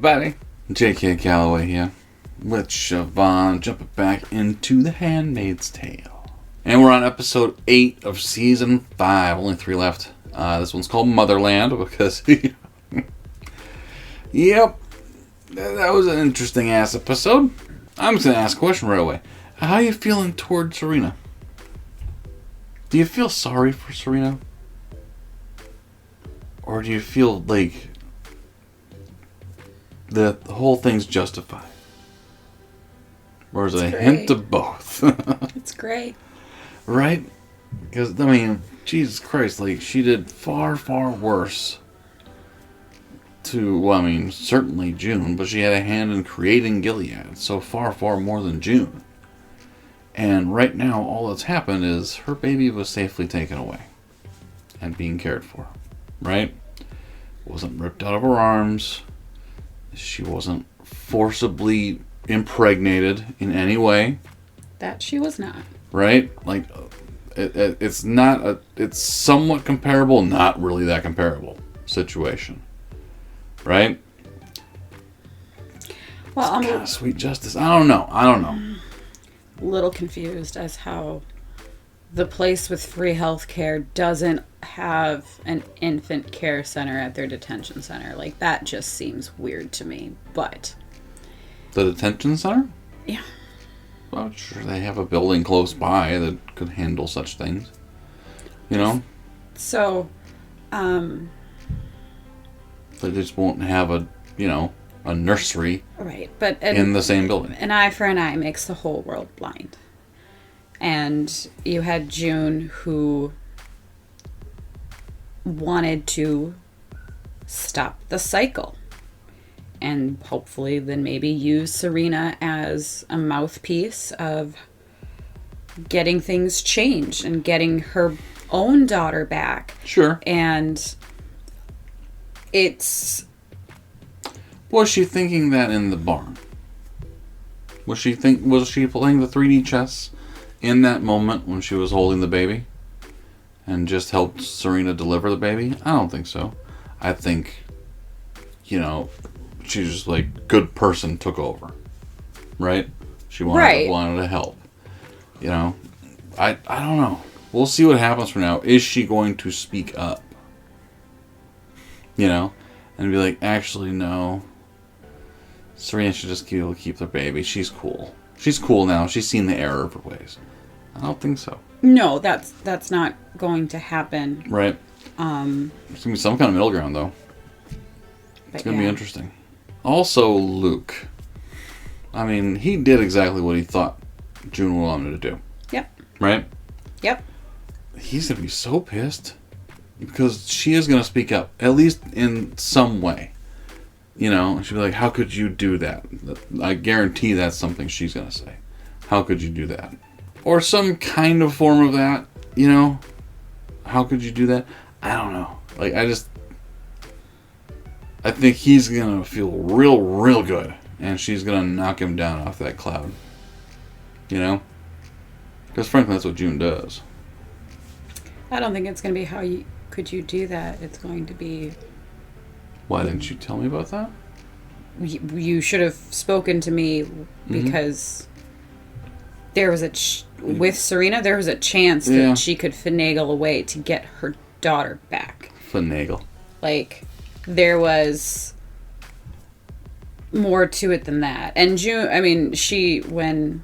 everybody. J.K. Calloway here with Siobhan, jumping back into The Handmaid's Tale. And we're on episode 8 of season 5. Only 3 left. This one's called Motherland because, yep, that was an interesting ass episode. I'm just going to ask a question right away. How are you feeling toward Serena? Do you feel sorry for Serena? Or do you feel like the whole thing's justified? Or is it a hint of both? It's great. Right? Because, I mean, Jesus Christ, like, she did far, far worse to, well, I mean, certainly June, but she had a hand in creating Gilead. So far, far more than June. And right now, all that's happened is her baby was safely taken away and being cared for. Right? Wasn't ripped out of her arms. She wasn't forcibly impregnated in any way. That she was not. Right? Like, it's not it's somewhat comparable, not really that comparable situation. Right? Well, it's kind of sweet justice. I don't know. A little confused as how the place with free health care doesn't have an infant care center at their detention center. Like, that just seems weird to me, but... The detention center? Yeah. Well, sure, they have a building close by that could handle such things. You know? So, They just won't have a nursery right, but in the same building. An eye for an eye makes the whole world blind. And you had June, who wanted to stop the cycle. And hopefully then maybe use Serena as a mouthpiece of getting things changed and getting her own daughter back. Sure. And it's... Was she thinking that in the barn? Was she playing the 3D chess in that moment when she was holding the baby and just helped Serena deliver the baby? I don't think so. I think, she's just like, good person took over. Right? She wanted to help. I don't know. We'll see what happens from now. Is she going to speak up? And be like, actually, no. Serena should just keep their baby. She's cool. She's cool now. She's seen the error of her ways. I don't think so. No, that's not going to happen. Right. There's going to be some kind of middle ground, though. It's going to be interesting. Also, Luke. I mean, he did exactly what he thought June wanted him to do. Yep. Right? Yep. He's going to be so pissed. Because she is going to speak up. At least in some way. She'll be like, how could you do that? I guarantee that's something she's going to say. How could you do that? Or some kind of form of that, How could you do that? I don't know. Like, I think he's going to feel real, real good. And she's going to knock him down off that cloud. Because frankly, that's what June does. I don't think it's going to be how could you do that. It's going to be... Why didn't you tell me about that? You should have spoken to me because there was with Serena, there was a chance that she could finagle a way to get her daughter back. Finagle. Like, there was more to it than that. And June, I mean, when,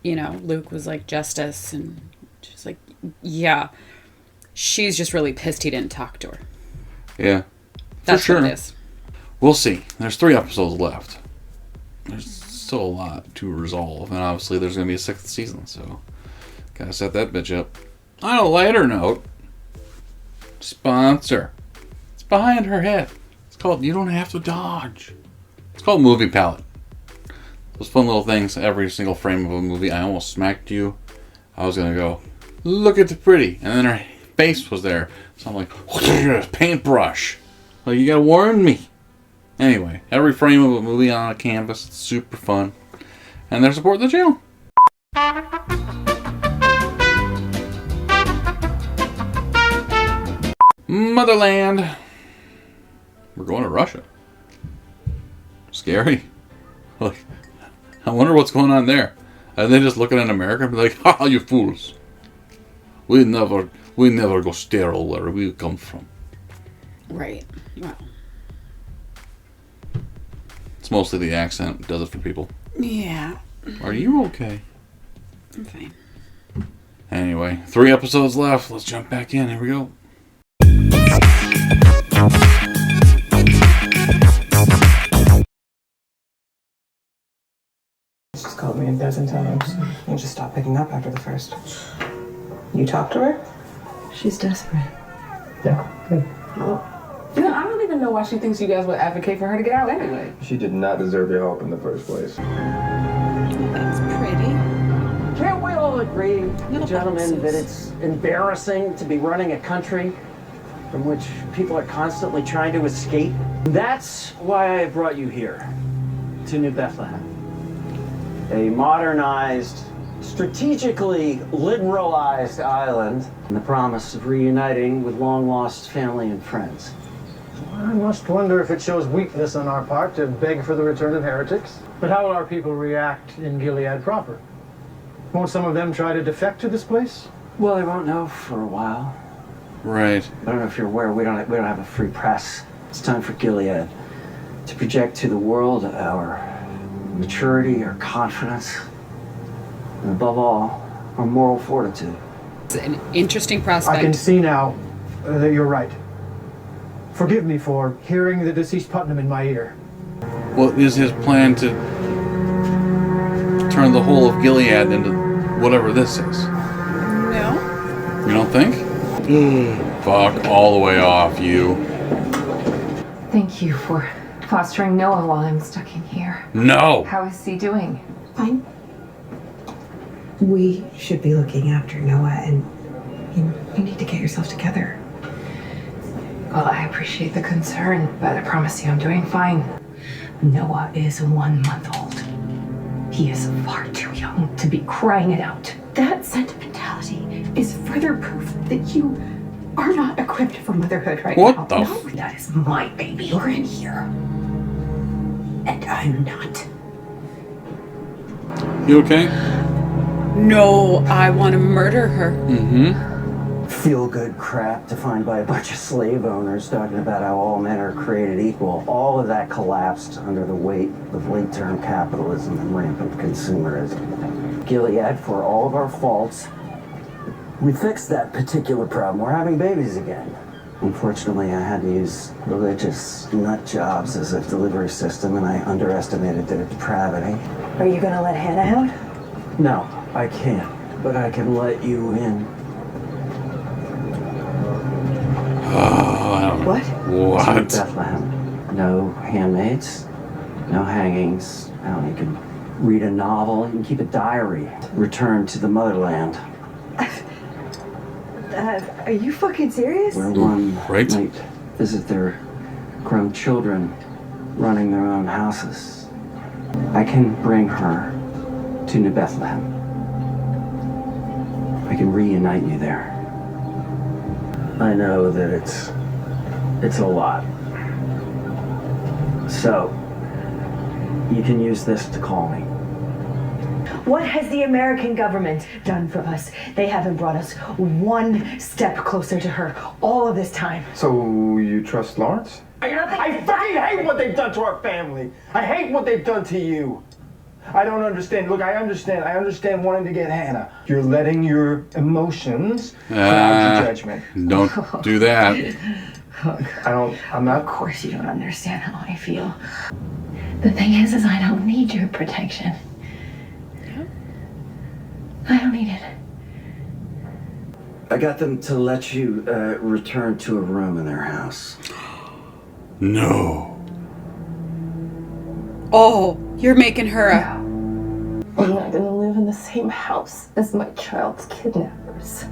Luke was like, justice, and she's like, yeah. She's just really pissed he didn't talk to her. Yeah. That's what it is. We'll see. There's 3 episodes left. There's still a lot to resolve. And obviously there's going to be a 6th season. So, gotta set that bitch up. On a lighter note, sponsor. It's behind her head. It's called You Don't Have to Dodge. It's called Movie Palette. Those fun little things. Every single frame of a movie. I almost smacked you. I was going to go, look at the pretty. And then her face was there. So I'm like, paintbrush. Well, you gotta warn me. Anyway, every frame of a movie on a canvas. It's super fun. And they're supporting the channel. Motherland. We're going to Russia. Scary. Like, I wonder what's going on there. Are they just looking at America and be like, "Ha, you fools! We never go sterile where we come from." Right. Well. It's mostly the accent does it for people. Yeah. Are you okay? I'm fine. Anyway, 3 episodes left. Let's jump back in. Here we go. She's called me a dozen times and just stopped picking up after the first. You talked to her? She's desperate. Yeah, good. Oh. You know, I don't even know why she thinks you guys would advocate for her to get out anyway. She did not deserve your help in the first place. That's pretty. Can't we all agree, Little gentlemen, boxes. that it's embarrassing to be running a country from which people are constantly trying to escape? That's why I brought you here, to New Bethlehem. A modernized, strategically liberalized island, and the promise of reuniting with long-lost family and friends. I must wonder if it shows weakness on our part to beg for the return of heretics. But how will our people react in Gilead proper? Won't some of them try to defect to this place? Well, they won't know for a while. Right. I don't know if you're aware, we don't have a free press. It's time for Gilead to project to the world our maturity, our confidence, and above all, our moral fortitude. It's an interesting I prospect. can see now that you're right. Forgive me for hearing the deceased Putnam in my ear. What is his plan to turn the whole of Gilead into whatever this is? No. You don't think? Fuck all the way off, you. Thank you for fostering Noah while I'm stuck in here. No! How is he doing? Fine. We should be looking after Noah, and you need to get yourself together. Well, I appreciate the concern, but I promise you I'm doing fine. Noah is 1 month old. He is far too young to be crying it out. That sentimentality is further proof that you are not equipped for motherhood right What now. the No, that is my baby. You're in here. And I'm not. You okay? No, I want to murder her. Mm-hmm. Feel-good crap defined by a bunch of slave owners talking about how all men are created equal. All of that collapsed under the weight of late-term capitalism and rampant consumerism. Gilead, for all of our faults, we fixed that particular problem. We're having babies again. Unfortunately, I had to use religious nut jobs as a delivery system, and I underestimated their depravity. Are you gonna let Hannah out? No, I can't, but I can let you in. What? What? Bethlehem. No handmaids, no hangings. Now you can read a novel, you can keep a diary. Return to the motherland, Are you fucking serious? where one Right. might visit their grown children running their own houses. I can bring her to New Bethlehem. I can reunite you there. I know that it's a lot. So, you can use this to call me. What has the American government done for us? They haven't brought us one step closer to her all of this time. So you trust Lawrence? I fucking hate what they've done to our family. I hate what they've done to you. I don't understand. Look, I understand wanting to get Hannah. You're letting your emotions cloud your judgment. Don't do that. I'm not. Of course you don't understand how I feel. The thing is I don't need your protection. I don't need it. I got them to let you return to a room in their house. No. Oh, you're making her a... I'm not gonna live in the same house as my child's kidnappers.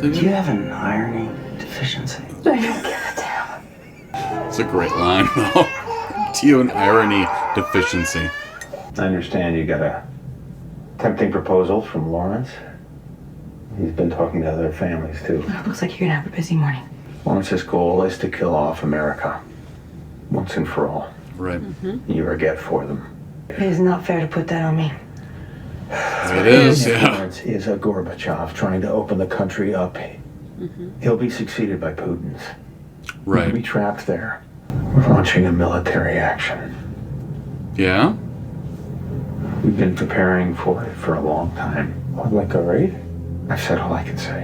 Do you have an irony deficiency? I don't give a damn. It's a great line, though. To you, an irony deficiency. I understand you got a tempting proposal from Lawrence. He's been talking to other families too. It looks like you're gonna have a busy morning. Lawrence's goal is to kill off America. once and for all. Right. You forget for them. It is not fair to put that on me. It is, yeah. Influence is a Gorbachev trying to open the country up. He'll be succeeded by Putin's. Right. We'll be trapped there. We're launching a military action. Yeah? We've been preparing for it for a long time. Like a raid? I've said all I can say.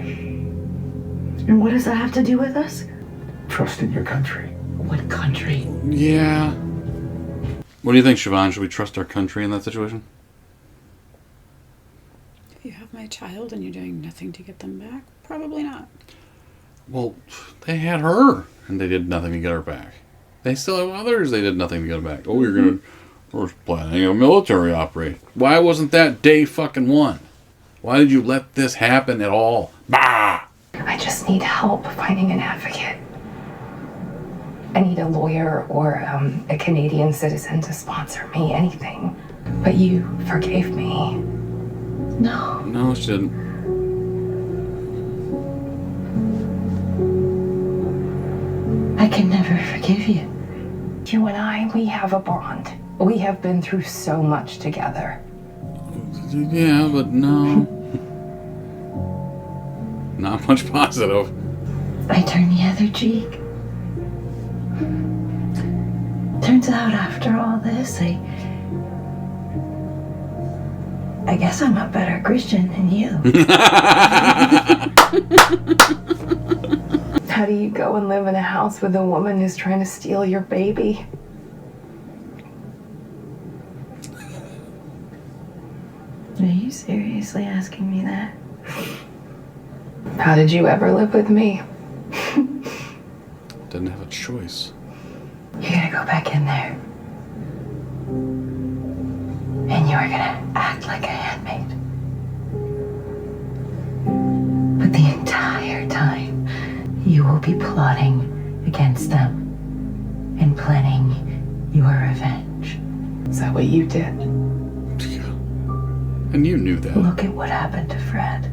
And what does that have to do with us? Trust in your country. What country? Yeah. What do you think, Siobhan? Should we trust our country in that situation? If you have my child and you're doing nothing to get them back, probably not. Well, they had her, and they did nothing to get her back. They still have others. They did nothing to get her back. Oh, we're planning a military operation. Why wasn't that day fucking one? Why did you let this happen at all? Bah! I just need help finding an advocate. I need a lawyer or a Canadian citizen to sponsor me, anything. But you forgave me. No. No, she didn't. I can never forgive you. You and I, we have a bond. We have been through so much together. Yeah, but no. Not much positive. I turn the other cheek. Turns out after all this, I guess I'm a better Christian than you. How do you go and live in a house with a woman who's trying to steal your baby? Are you seriously asking me that? How did you ever live with me? Didn't have a choice. You're gonna go back in there. And you're gonna act like a handmaid. But the entire time, you will be plotting against them and planning your revenge. Is that what you did? And you knew that. Look at what happened to Fred.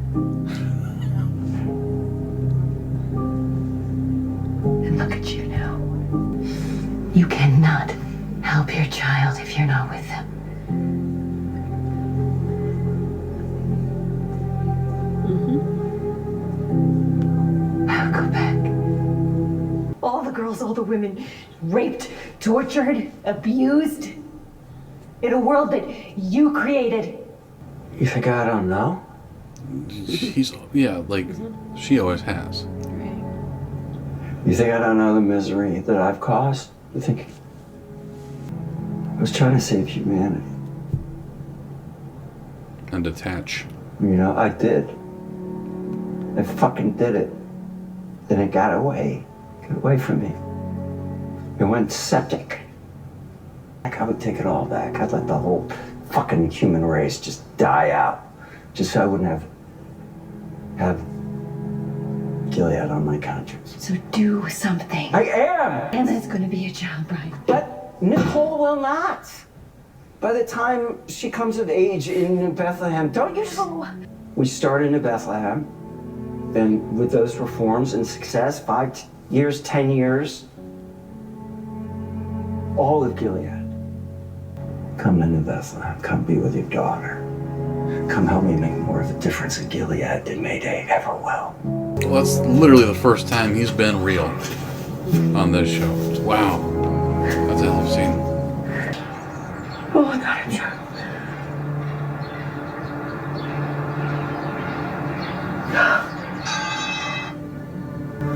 And look at you now. You cannot help your child if you're not with them. I'll go back. All the girls, all the women raped, tortured, abused. In a world that you created. You think I don't know? She always has. You think I don't know the misery that I've caused? You think I was trying to save humanity? And detach. You know, I did. I fucking did it. Then it got away. Got away from me. It went septic. Like I would take it all back. I'd let the whole fucking human race just die out. Just so I wouldn't have Gilead on my conscience. So do something. I am! And there's gonna be a child, Brian. But Nicole will not. By the time she comes of age in Bethlehem, don't you know? We started in Bethlehem, and with those reforms and success, 5 years, 10 years, all of Gilead. Come into Bethlehem, come be with your daughter. Come help me make more of a difference in Gilead than Mayday ever will. Well, that's literally the first time he's been real on this show. Wow. That's a hell of a scene. Oh, I got a child.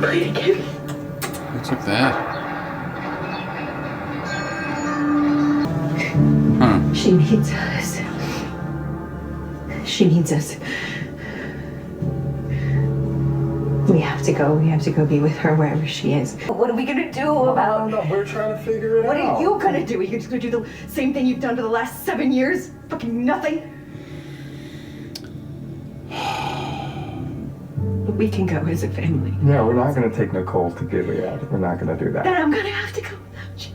Play again. Who took that? Huh. She needs us. She needs us. We have to go. We have to go be with her wherever she is. What are we gonna do about? No, we're trying to figure it What out. are you gonna do? Are you just gonna do the same thing you've done for the last 7 years? Fucking nothing. We can go as a family. Yeah, we're not going to take Nicole to Gilead. We're not going to do Then that. I'm gonna have to go without you.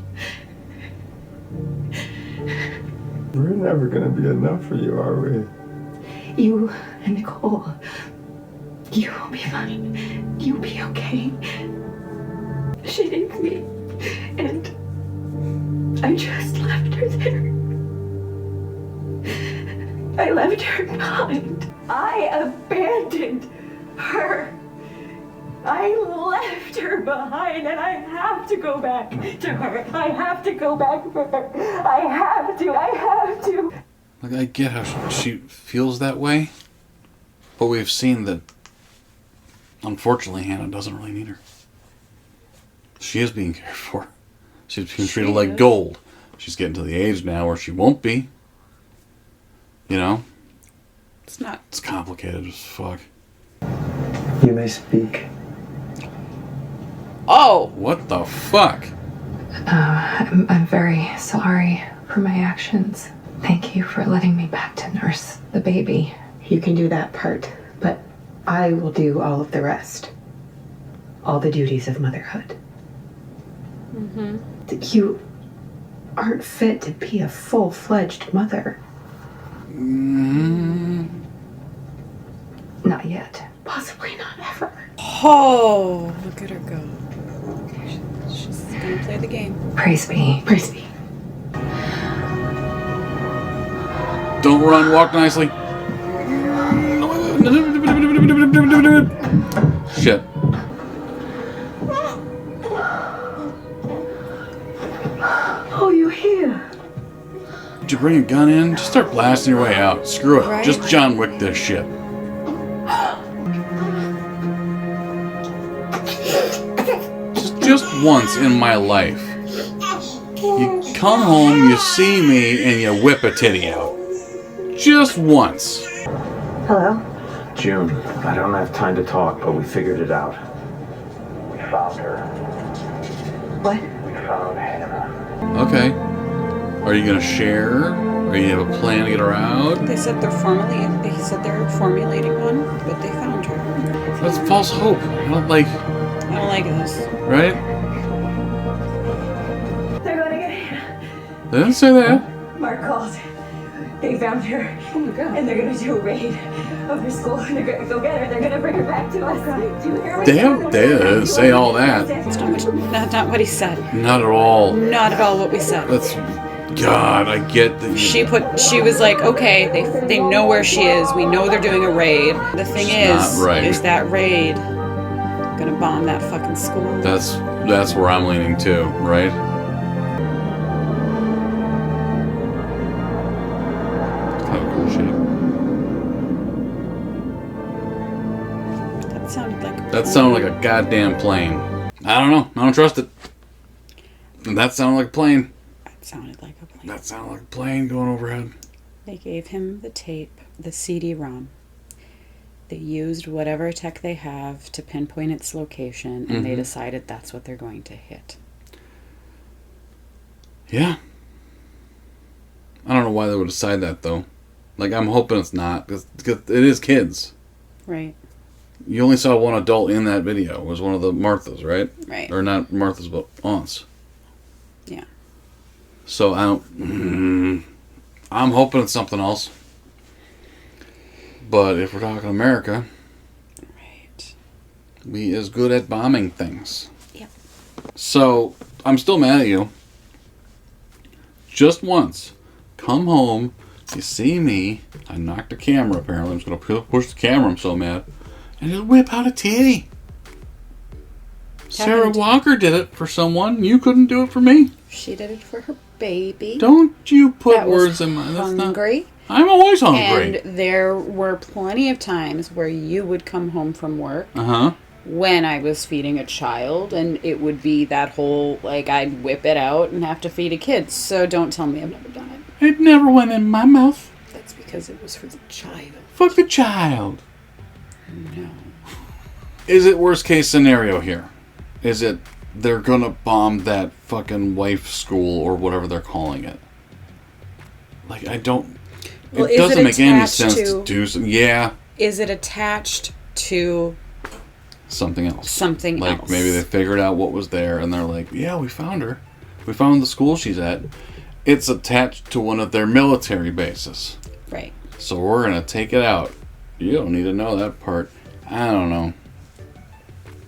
We're never going to be enough for you, are we? You and Nicole, you will be fine. You'll be okay. She needs me. And I just left her there. I left her behind. I abandoned her. I left her behind, and I have to go back to her. I have to go back for her. I have to. Like, I get how she feels that way, but we've seen that, unfortunately, Hannah doesn't really need her. She is being cared for. She's being treated like gold. She's getting to the age now where she won't be. You know? It's complicated as fuck. You may speak. Oh! What the fuck? I'm very sorry for my actions. Thank you for letting me back to nurse the baby. You can do that part, but I will do all of the rest. All the duties of motherhood. Mm-hmm. You aren't fit to be a full-fledged mother. Not yet. Possibly not ever. Oh, look at her go. She's gonna play the game. Praise be. Praise be. Don't run, walk nicely. Shit. Oh, you here? Did you bring a gun in? Just start blasting your way out. Screw it. Right. Just John Wick this shit. Just once in my life, you come home, you see me, and you whip a titty out. Just once. Hello? June, I don't have time to talk, but we figured it out. We found her. What? We found Hannah. Okay. Are you gonna share? Or you have a plan to get her out? They said they're formulating one, but they found her. That's false hope. I don't like this. Right? They're gonna get Hannah. They didn't say that. Mark called. They found her. Oh my god. And they're gonna do a raid of her school, and they're gonna go get her. They're gonna bring her back to us. Do you hear me? They didn't say all that. That's not what he said. Not at all. Not at all what we said. That's... God, I get that. She was like, okay, they know where she is. We know they're doing a raid. The thing is that raid gonna bomb that fucking school? That's where I'm leaning too, right? Kind of cool shit. That sounded like a goddamn plane. I don't know. I don't trust it. That sounded like a plane. That sounded like a plane going overhead. They gave him the tape, the CD-ROM. They used whatever tech they have to pinpoint its location, and they decided that's what they're going to hit. Yeah. I don't know why they would decide that, though. Like, I'm hoping it's not, because it is kids. Right. You only saw one adult in that video. It was one of the Marthas, right? Right. Or not Marthas, but aunts. Yeah. So, I don't... I'm hoping it's something else. But if we're talking America... Right. We is good at bombing things. Yep. So, I'm still mad at you. Just once. Come home. You see me. I knocked the camera, apparently. I'm just going to push the camera. I'm so mad. And just whip out a titty. Sarah Walker did it for someone. You couldn't do it for me. She did it for her baby. Don't you put that words in my... That's hungry. Not, I'm always hungry. And there were plenty of times where you would come home from work Uh-huh. when I was feeding a child, and it would be that whole, like, I'd whip it out and have to feed a kid. So don't tell me I've never done it. It never went in my mouth. That's because it was for the child. Fuck the child. No. Is it worst case scenario here? Is it they're gonna bomb that fucking wife school or whatever they're calling it? Like, I don't... Well, it doesn't make any sense to to do something. Yeah. Is it attached to... Something else. Something like, else. Maybe they figured out what was there and they're like, yeah, we found her. We found the school she's at. It's attached to one of their military bases. Right. So we're gonna take it out. You don't need to know that part. I don't know.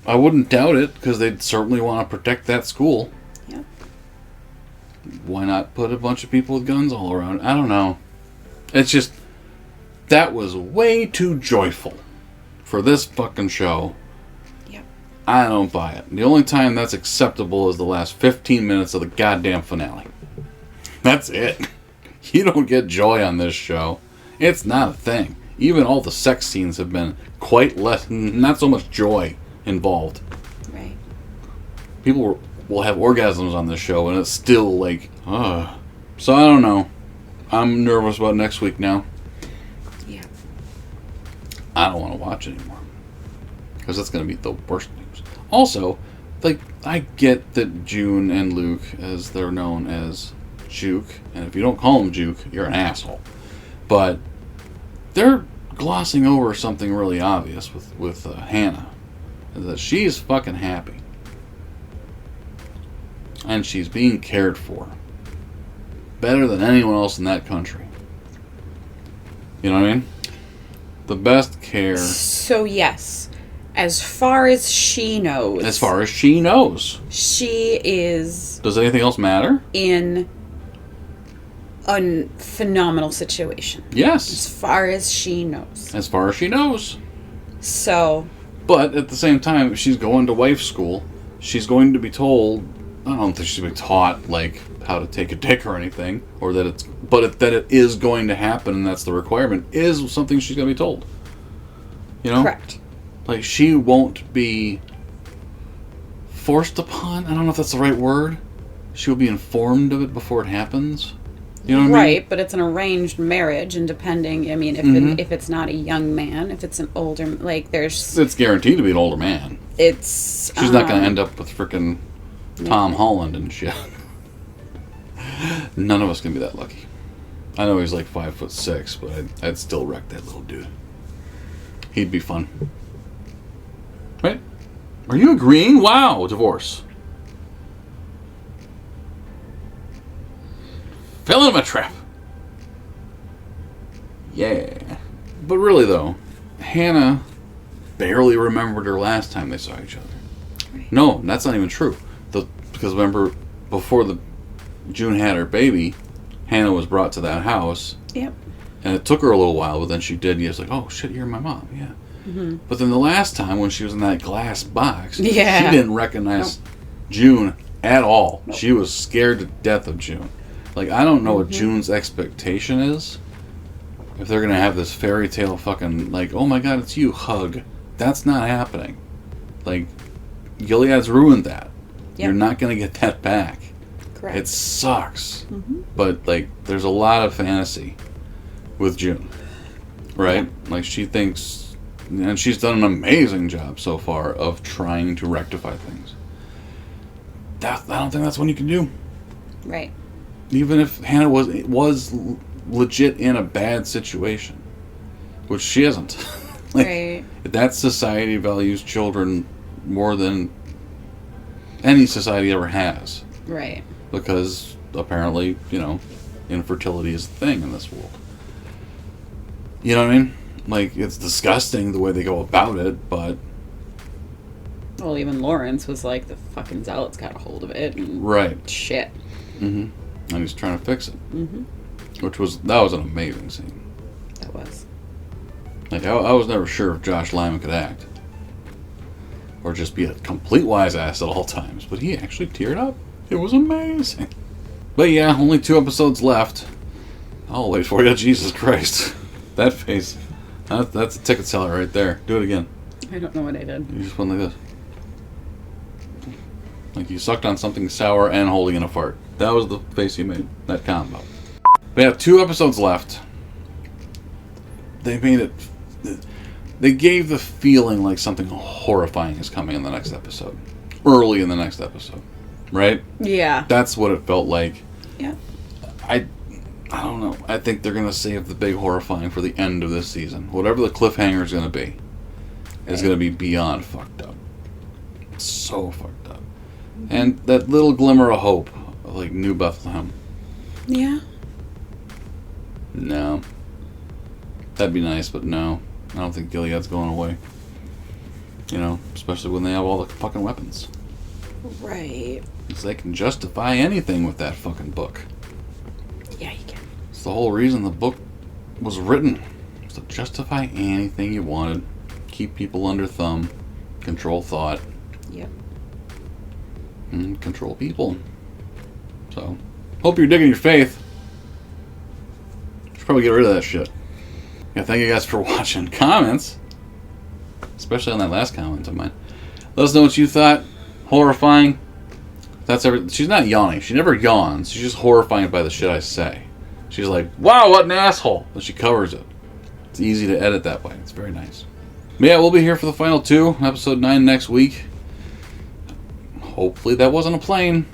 I wouldn't doubt it, because they'd certainly want to protect that school. Yeah. Why not put a bunch of people with guns all around? I don't know. It's just, that was way too joyful for this fucking show. Yep. I don't buy it. The only time that's acceptable is the last 15 minutes of the goddamn finale. That's it. You don't get joy on this show. It's not a thing. Even all the sex scenes have been quite less, not so much joy involved. Right. People will have orgasms on this show, and it's still like, ugh. So I don't know. I'm nervous about next week now. Yeah. I don't want to watch it anymore. Because that's going to be the worst news. Also, like, I get that June and Luke, as they're known as Juke, and if you don't call him Juke, you're an asshole. But they're glossing over something really obvious with Hannah. Is that she's fucking happy. And she's being cared for. Better than anyone else in that country. You know what I mean? The best care. So yes, as far as she knows. As far as she knows. She is. Does anything else matter? In a phenomenal situation. Yes. As far as she knows. As far as she knows. So. But at the same time, if she's going to wife school, she's going to be told. I don't think she's going to be taught like how to take a dick or anything, or that it's. But that it is going to happen, and that's the requirement. Is something she's going to be told. You know. Correct. Like she won't be forced upon. I don't know if that's the right word. She will be informed of it before it happens. You know what I mean? Right, but it's an arranged marriage, and depending, I mean, if it's not a young man, if it's an older, like there's... It's guaranteed to be an older man. It's... She's not going to end up with frickin' Tom Holland and shit. None of us can be that lucky. I know he's like 5'6", but I'd still wreck that little dude. He'd be fun. Right? Are you agreeing? Wow, divorce. Fell in my trap. Yeah. But really, though, Hannah barely remembered her last time they saw each other. Right. No, that's not even true. Because remember, before June had her baby, Hannah was brought to that house. Yep. And it took her a little while, but then she did. And he was like, oh, shit, you're my mom. Yeah. Mm-hmm. But then the last time when she was in that glass box, she didn't recognize June at all. Nope. She was scared to death of June. Like, I don't know what June's expectation is. If they're going to have this fairy tale fucking, like, oh my god, it's you, hug. That's not happening. Like, Gilead's ruined that. Yep. You're not going to get that back. Correct. It sucks. Mm-hmm. But, like, there's a lot of fantasy with June. Right? Yeah. Like, she thinks, and she's done an amazing job so far of trying to rectify things. I don't think that's what you can do. Right. Even if Hannah was legit in a bad situation, which she isn't. Like, right. That society values children more than any society ever has. Right. Because apparently, infertility is a thing in this world. You know what I mean? Like, it's disgusting the way they go about it, but... Well, even Lawrence was like, the fucking zealots got a hold of it. And right. Shit. Mm-hmm. And he's trying to fix it. Mm-hmm. That was an amazing scene. That was. Like, I was never sure if Josh Lyman could act. Or just be a complete wise ass at all times. But he actually teared up. It was amazing. But yeah, only 2 episodes left. I'll wait for you. Jesus Christ. That face. That's a ticket seller right there. Do it again. I don't know what I did. You just went like this. Like you sucked on something sour and holding in a fart. That was the face you made. That combo. We have 2 episodes left. They made it... They gave the feeling like something horrifying is coming in the next episode. Early in the next episode. Right? Yeah. That's what it felt like. Yeah. I don't know. I think they're going to save the big horrifying for the end of this season. Whatever the cliffhanger is going to be. Is going to be beyond fucked up. So fucked up. And that little glimmer of hope of like New Bethlehem. Yeah. No. That'd be nice, but no. I don't think Gilead's going away. Especially when they have all the fucking weapons. Right. Because they can justify anything with that fucking book. Yeah, you can. It's the whole reason the book was written. Was to justify anything you wanted. Keep people under thumb. Control thought. Yep. And control people. So, hope you're digging your faith. Should probably get rid of that shit. Yeah, thank you guys for watching. Comments, especially on that last comment of mine. Let us know what you thought. Horrifying. That's every. She's not yawning. She never yawns. She's just horrified by the shit I say. She's like, "Wow, what an asshole!" But she covers it. It's easy to edit that way. It's very nice. But yeah, we'll be here for the final 2, episode 9 next week. Hopefully that wasn't a plane.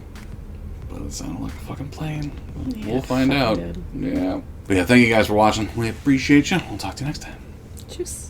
But it sounded like a fucking plane. Yeah, We'll find out. did. Yeah. But yeah, thank you guys for watching. We appreciate you. We'll talk to you next time. Tschüss.